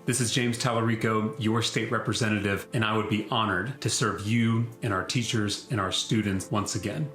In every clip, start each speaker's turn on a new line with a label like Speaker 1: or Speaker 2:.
Speaker 1: This is James Talerico, your state representative, and I would be honored to serve you and our teachers and our students once again.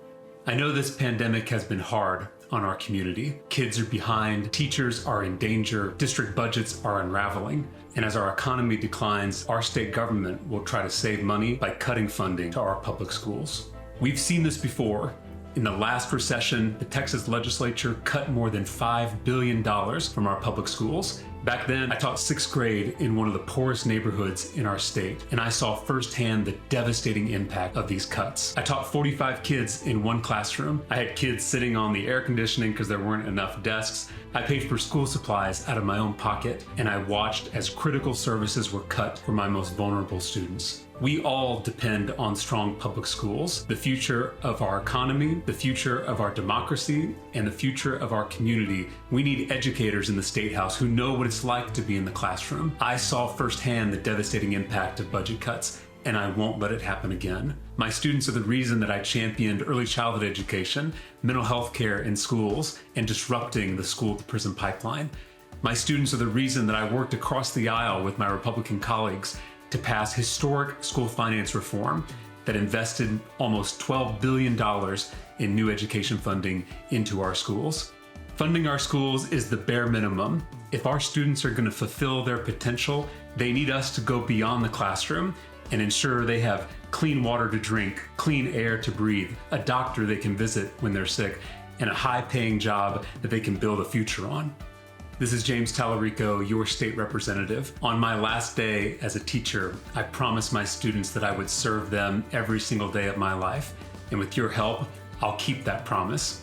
Speaker 1: I know this pandemic has been hard on our community. Kids are behind, teachers are in danger, district budgets are unraveling, and as our economy declines, our state government will try to save money by cutting funding to our public schools. We've seen this before. In the last recession, the Texas legislature cut more than $5 billion from our public schools. Back then, I taught 6th grade in one of the poorest neighborhoods in our state, and I saw firsthand the devastating impact of these cuts. I taught 45 kids in one classroom. I had kids sitting on the air conditioning because there weren't enough desks. I paid for school supplies out of my own pocket, and I watched as critical services were cut for my most vulnerable students. We all depend on strong public schools. The future of our economy, the future of our democracy, and the future of our community. We need educators in the State House who know what it's like to be in the classroom. I saw firsthand the devastating impact of budget cuts, and I won't let it happen again. My students are the reason that I championed early childhood education, mental health care in schools, and disrupting the school-to-prison pipeline. My students are the reason that I worked across the aisle with my Republican colleagues to pass historic school finance reform that invested almost $12 billion in new education funding into our schools. Funding our schools is the bare minimum. If our students are going to fulfill their potential, they need us to go beyond the classroom and ensure they have clean water to drink, clean air to breathe, a doctor they can visit when they're sick, and a high-paying job that they can build a future on. This is James Talerico, your state representative. On my last day as a teacher, I promised my students that I would serve them every single day of my life. And with your help, I'll keep that promise.